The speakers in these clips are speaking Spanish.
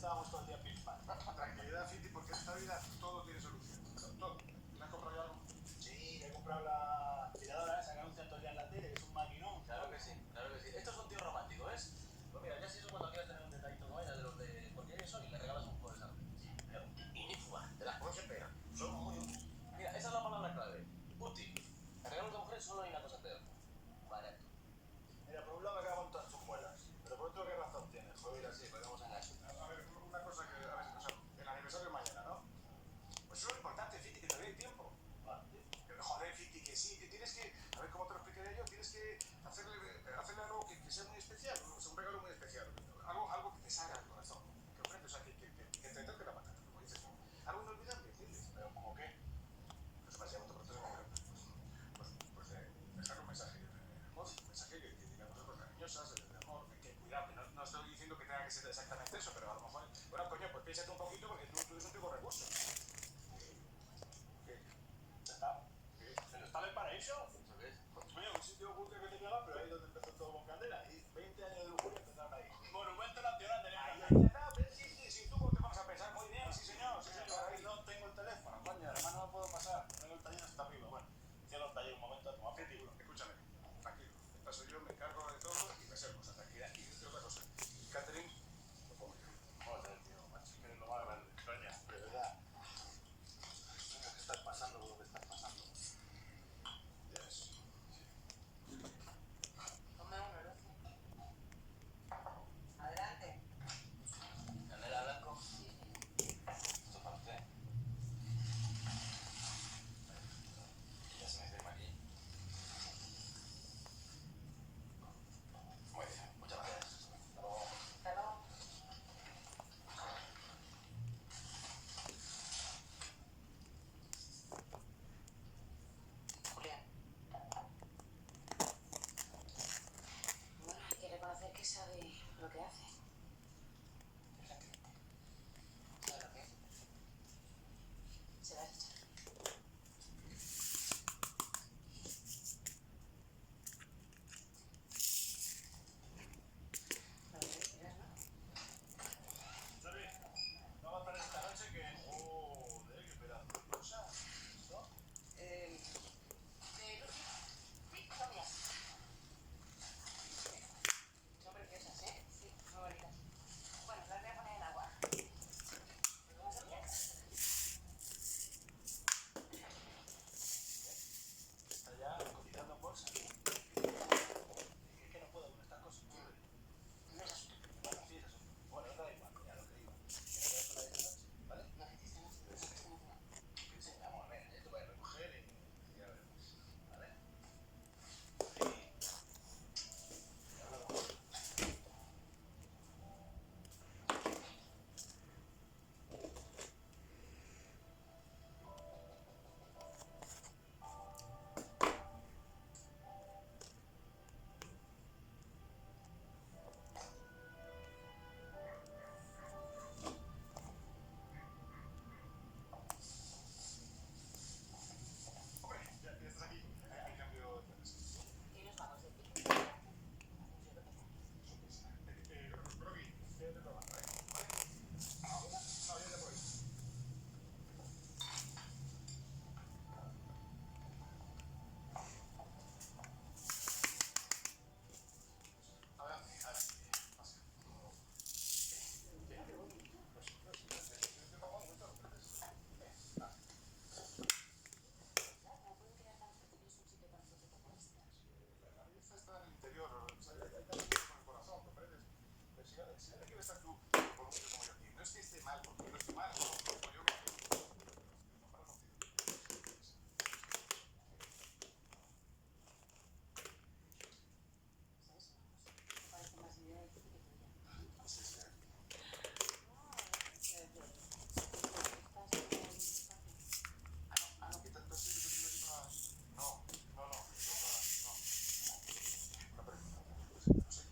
estábamos todo el día pim-pam. Tranquilidad, Fiti, porque en esta vida todo tiene solución. Todo. ¿Me has comprado ya algo? Sí, me he comprado la aspiradora esa que anuncian todo el día en la tele, que es un maquinón. Claro que sí, claro que sí. Esto es un tío romántico, ¿ves? Pues mira, ya si eso cuando quieras tener un detallito con ella de los de... Porque ellos son y le regalas un juego de sartén. Pero inífugaz, de las que no se pegan. Son muy útiles. Mira, esa es la palabra clave. Útil. En regalos de mujeres solo hay una cosa peor. Barato. Mira, por un lado me cago en todas tus muelas, pero por otro, ¿qué razón tienes? Pues mira, sí, pues vamos a engañar. A ver, una cosa que... A ver, o sea, el aniversario es mañana, ¿no? Pues eso es lo importante, Fiti, que todavía hay tiempo. Vale. Pero, joder, Fiti, que sí, que tienes que... A ver cómo te lo explicaré yo. Tienes que hacerle algo que sea muy especial. O sea, un regalo muy especial. Algo que te salga al corazón. Que ofrende, o sea, que te toque la patata, como dices tú. Algo inolvidable, ¿entiendes? Pero ¿cómo qué? Pues básicamente por todo dejar un mensaje de amor, un mensaje que diga cosas cariñosas, de amor, que cuidado, que no estoy diciendo que tenga que ser exactamente eso, pero a lo mejor, bueno, coño, pues piénsate un poquito porque tú eres un tipo recurso. ¿Qué? Ya está. ¿Qué? ¿Pero está en el paraíso? ¿Eso qué es? Coño, un sitio oculto que te queda, pero ahí es donde empezó todo con candela. Y 20 años de lujuria empezaron ahí. Monumento Nacional de Ahí León. está, sí, tú cómo te vas a pensar, muy bien, sí señor, Ahí no tengo el teléfono, coño, además no me puedo pasar. Tengo el taller hasta arriba. Bueno, cierro el taller un momento, toma Fiti, escúchame, tranquilo, de paso yo me encargo de todo y reservo, o sea, tranquilidad. Y otra cosa, Catherine, lo pongo yo. Joder, tío, macho, que eres lo más grande. Coño, de verdad. ¿Qué estás pasando con lo que estás pasando? Ya es. Ponme uno, Lucy. Adelante. Canela blanco. Sí. Esto es para usted. Ya se me firma aquí. Muy bien, muchas gracias. Hasta luego. Hasta luego. Julián. Bueno, hay que reconocer que sabe lo que hace. ¿Sabe lo que es? Se va a echar. No lo esperas, ¿no? Xavi, no va a estar esta noche que... Joder, qué pedazo de cosa. ¿No? Lucy. Sí, son mías. Son preciosas, ¿eh? Sí, muy bonitas. Bueno, las voy a poner en agua. ¿No son mías? Está ya cotizando en bolsa. Es que no puedo con estas cosas. No es asunto. Bueno, sí, es eso. Bueno, da igual, ya lo que digo. Que no voy a sola esta noche, ¿vale? No, esta noche. No, esta noche no. Sí, vamos a ver, ya te voy a recoger y ya veremos. ¿Vale? Sí. Ya hablamos. Hombre, ya estás aquí, hay cambio de planes. Y nos vamos de pico. Yo lo que Rocky, quédate probando, ¿vale? ¿Ahora? No, ya te voy. Adelante, pasa. Yo voy. Te pongo un momento, No pueden quedar tan fáciles un sitio tan fuerte como este. La belleza está en el interior, o sea, hay también con el corazón, ¿comprendes? Pero si ahora quieres estar tú con un tío como yo aquí, no es que esté mal, porque yo no estoy mal, como yo que no para contigo. ¿Sabes una cosa? Me parece más idea de que tuya. Sí, sí. Ah, no, que tanto así que te digo que no, eso no. Una pregunta, no sé. Sí.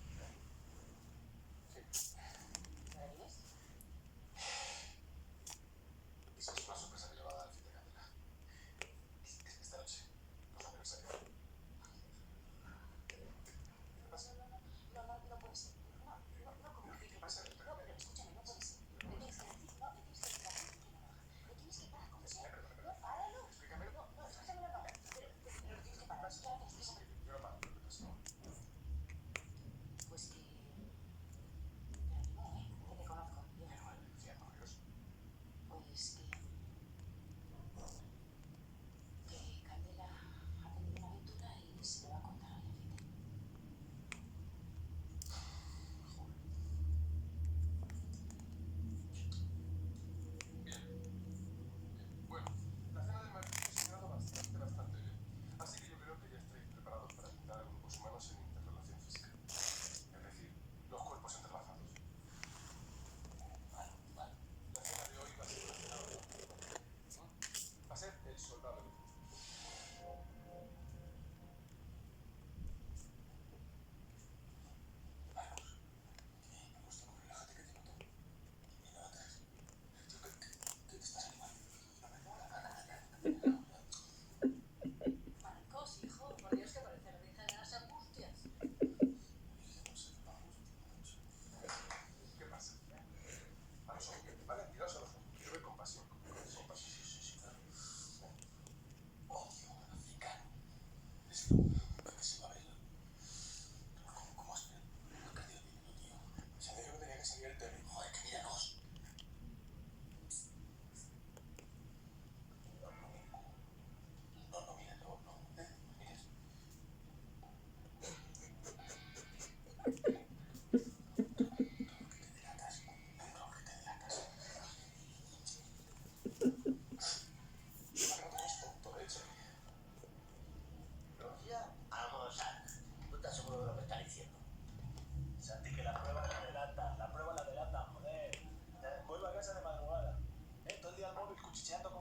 cuchicheando